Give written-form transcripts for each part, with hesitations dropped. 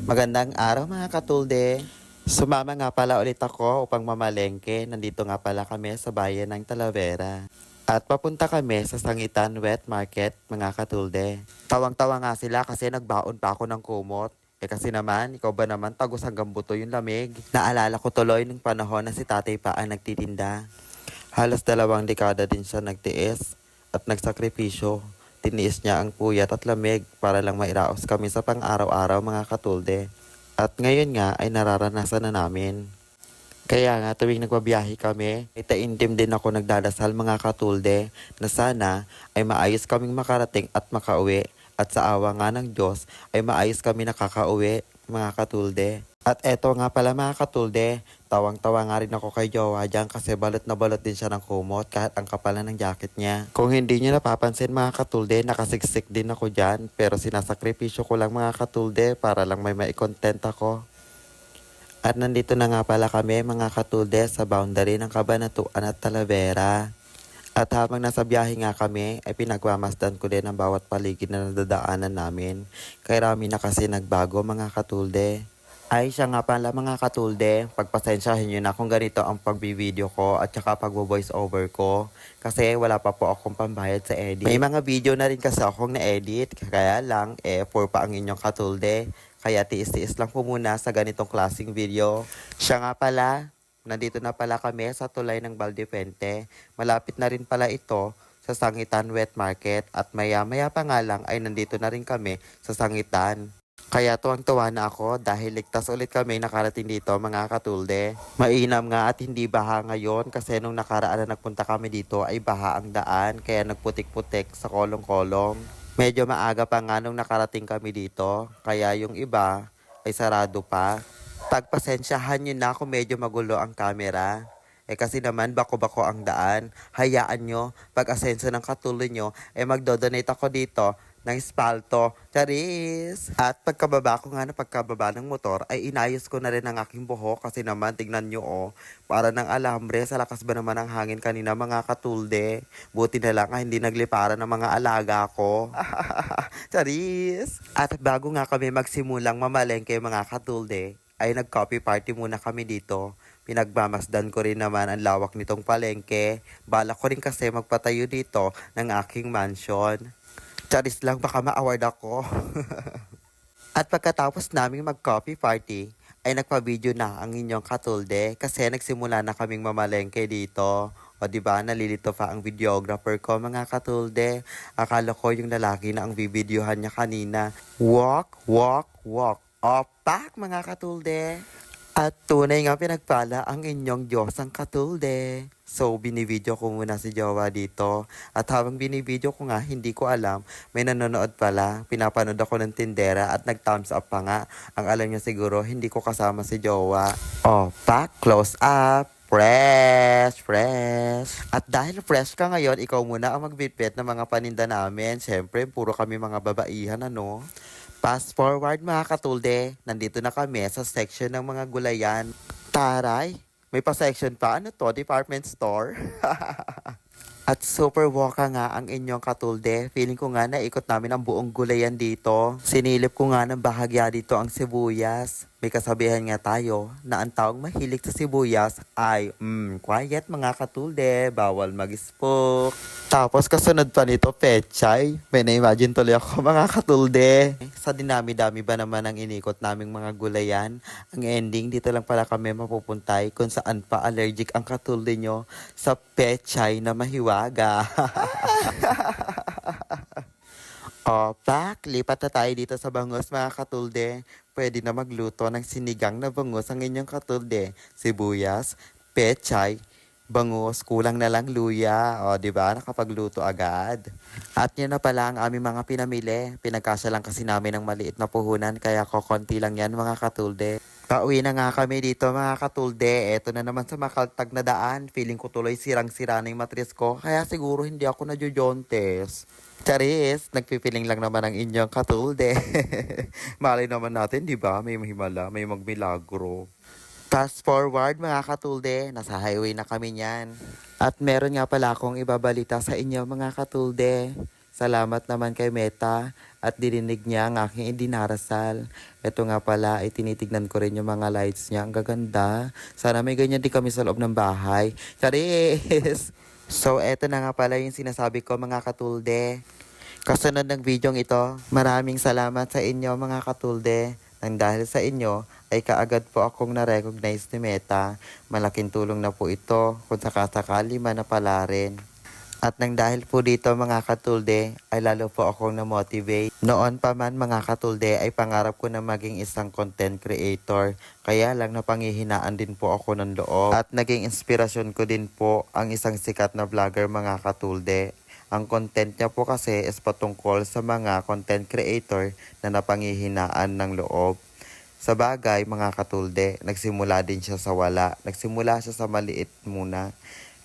Magandang araw mga katulde. Sumama nga pala ulit ako upang mamalengke. Nandito nga pala kami sa bayan ng Talavera. At papunta kami sa Sangitan Wet Market mga katulde. Tawang-tawa nga sila kasi nagbaon pa ako ng kumot. Kasi naman, ikaw ba naman tagos hanggang buto yung lamig? Naalala ko tuloy nung panahon na si tatay pa ang nagtitinda. Halos 2 dekada din siya nagtiis at nagsakripisyo. Tiniis niya ang puyat at lamig para lang mairaos kami sa pang-araw-araw mga katulde. At ngayon nga ay nararanasan na namin. Kaya nga tuwing nagbabiyahe kami, ay taimtim din ako nagdadasal mga katulde na sana ay maayos kaming makarating at makauwi. At sa awa nga ng Diyos ay maayos kami nakakauwi mga katulde. At eto nga pala mga katulde, tawang-tawa nga rin ako kay Jowa dyan kasi balot na balot din siya ng kumot kahit ang kapal na ng jacket niya. Kung hindi niyo napapansin mga katulde, nakasiksik din ako dyan pero sinasakripisyo ko lang mga katulde para lang may mai-content ako. At nandito na nga pala kami mga katulde sa boundary ng Cabanatuan at Talavera. At habang nasa biyahe nga kami, ay pinagmamasdan ko din ang bawat paligid na nadadaanan namin. Kaya rami na kasi nagbago mga katulde. Ay siya nga pala mga katulde, pagpasensyahin nyo na kung ganito ang pagbi-video ko at saka pagbo-voice over ko. Kasi wala pa po akong pambayad sa edit. May mga video na rin kasi akong na-edit, kaya lang, for pa ang inyong katulde. Kaya tiis-tiis lang po muna sa ganitong klaseng video. Siya nga pala, nandito na pala kami sa tulay ng Valdefuente. Malapit na rin pala ito sa Sangitan Wet Market at maya-maya pa nga lang ay nandito na rin kami sa Sangitan. Kaya tuwang-tuwa na ako dahil ligtas ulit kami nakarating dito mga katulde. Mainam nga at hindi baha ngayon kasi nung nakaraan na nagpunta kami dito ay baha ang daan kaya nagputik-putik sa kolong-kolong. Medyo maaga pa nga nung nakarating kami dito kaya yung iba ay sarado pa. Pagpasensyahan nyo na kung medyo magulo ang camera. Kasi naman bako-bako ang daan. Hayaan nyo, pag asenso ng katulad nyo, magdodonate ako dito ng espalto. Charis! At pagkababa ko nga na pagkababa ng motor, ay inayos ko na rin ang aking buhok kasi naman tignan nyo para ng alambre sa lakas ba naman ang hangin kanina mga katulde. Buti na lang hindi nagliparan ng mga alaga ko. Charis! At bago nga kami magsimulang mamalengke mga katulde, ay nag-coffee party muna kami dito. Pinagmamasdan ko rin naman ang lawak nitong palengke. Balak ko rin kasi magpatayo dito ng aking mansion. Charis lang, baka ma-award ako. At pagkatapos naming mag-coffee party, ay nagpa-video na ang inyong katulde kasi nagsimula na kaming mamalengke dito. O diba, nalilito pa ang videographer ko mga katulde. Akala ko yung lalaki na ang bibidyohan niya kanina. Walk, walk, walk. Opak mga katulde. At tunay nga pinagpala ang inyong Diyos ang katulde. So, binibidyo ko muna si Jowa dito. At habang binibidyo ko nga, hindi ko alam, may nanonood pala. Pinapanood ako ng tindera at nag-thumbs up pa nga. Ang alam niya siguro, hindi ko kasama si Jowa. Oh, pack, close up. Fresh, fresh. At dahil fresh ka ngayon, ikaw muna ang magbitbit ng mga paninda namin. Siyempre, puro kami mga babaihan, ano? Fast forward mga katulde, nandito na kami sa section ng mga gulayan. Taray, may pa-section pa. Ano to? Department store? At super woka nga ang inyong katulde. Feeling ko nga naikot namin ang buong gulayan dito. Sinilip ko nga ng bahagya dito ang sibuyas. May kasabihan nga tayo na ang taong mahilig sa sibuyas ay, quiet mga katulde, bawal mag-spook. Tapos kasunod pa nito, pechay. May na-imagine tuloy ako mga katulde. Sa dinami-dami ba naman ang inikot naming mga gulayan? Ang ending, dito lang pala kami mapupuntay kung saan pa allergic ang katulde nyo sa pechay na mahiwaga. Pak, lipat na tayo dito sa bangus mga katulde. Pwede na magluto ng sinigang na bangus ang inyong katulde. Sibuyas, pechay, bangus, kulang na lang luya. O, di ba? Nakapagluto agad. At yun na pala ang aming mga pinamili. Pinagkasya lang kasi namin ng maliit na puhunan kaya kokonti lang yan mga katulde. Pauwi na nga kami dito mga katulde. Eto na naman sa makaltag na daan. Feeling ko tuloy sirang-sira na yung matris ko. Kaya siguro hindi ako najujontes. Charis, nagpipiling lang naman ang inyong katulde. Malay naman natin, di ba? May mahimala, may magmilagro. Fast forward mga katulde, nasa highway na kami niyan. At meron nga pala akong ibabalita sa inyo mga katulde. Salamat naman kay Meta at dininig niya ang aking idinarasal. Ito nga pala ay tinitignan ko rin yung mga lights niya. Ang gaganda. Sana may ganyan din kami sa loob ng bahay. Charis! So eto na nga pala yung sinasabi ko mga katulde. Kasunod ng videong ito, maraming salamat sa inyo mga katulde. Nang dahil sa inyo, ay kaagad po akong na-recognize ni Meta. Malaking tulong na po ito kung sakasakali man na pala rin. At nang dahil po dito mga katulde, ay lalo po akong na-motivate. Noon pa man mga katulde ay pangarap ko na maging isang content creator. Kaya lang napanghihinaan din po ako ng loob. At naging inspirasyon ko din po ang isang sikat na vlogger mga katulde. Ang content niya po kasi is patungkol sa mga content creator na napanghihinaan ng loob. Sa bagay, mga katulde, nagsimula din siya sa wala. Nagsimula siya sa maliit muna.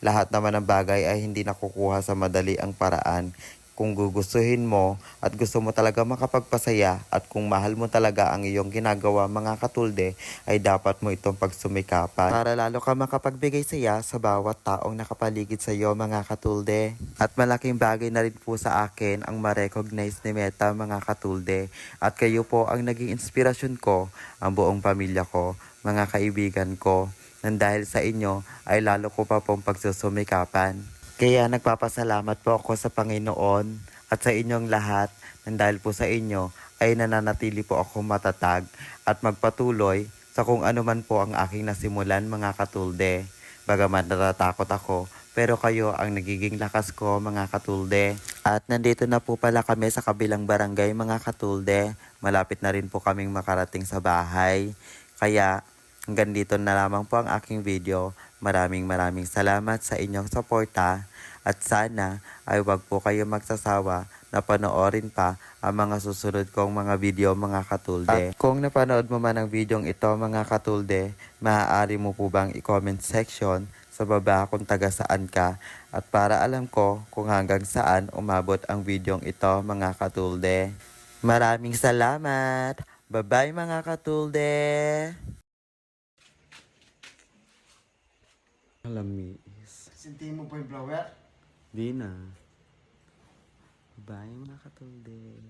Lahat naman ng bagay ay hindi nakukuha sa madali ang paraan. Kung gugustuhin mo at gusto mo talaga makapagpasaya at kung mahal mo talaga ang iyong ginagawa mga katulde, ay dapat mo itong pagsumikapan para lalo ka makapagbigay saya sa bawat taong nakapaligid sa iyo mga katulde. At malaking bagay na rin po sa akin ang ma-recognize ni Meta mga katulde. At kayo po ang naging inspirasyon ko, ang buong pamilya ko, mga kaibigan ko. Nang dahil sa inyo ay lalo ko pa pong pagsusumikapan. Kaya nagpapasalamat po ako sa Panginoon at sa inyong lahat nang dahil po sa inyo ay nananatili po ako matatag at magpatuloy sa kung ano man po ang aking nasimulan mga katulde. Bagaman natatakot ako, pero kayo ang nagiging lakas ko mga katulde. At nandito na po pala kami sa kabilang barangay mga katulde. Malapit na rin po kaming makarating sa bahay. Kaya hanggang dito na lamang po ang aking video. Maraming salamat sa inyong suporta at sana ay wag po kayo magsasawa na panoorin pa ang mga susunod kong mga video mga katulde. At kung napanood mo man ang videong ito mga katulde, maaari mo po bang i-comment section sa baba kung taga saan ka at para alam ko kung hanggang saan umabot ang videong ito mga katulde. Maraming salamat! Bye-bye mga katulde! Alamis. Sintihin mo pa yung blower? Di na. Bye mga katulde.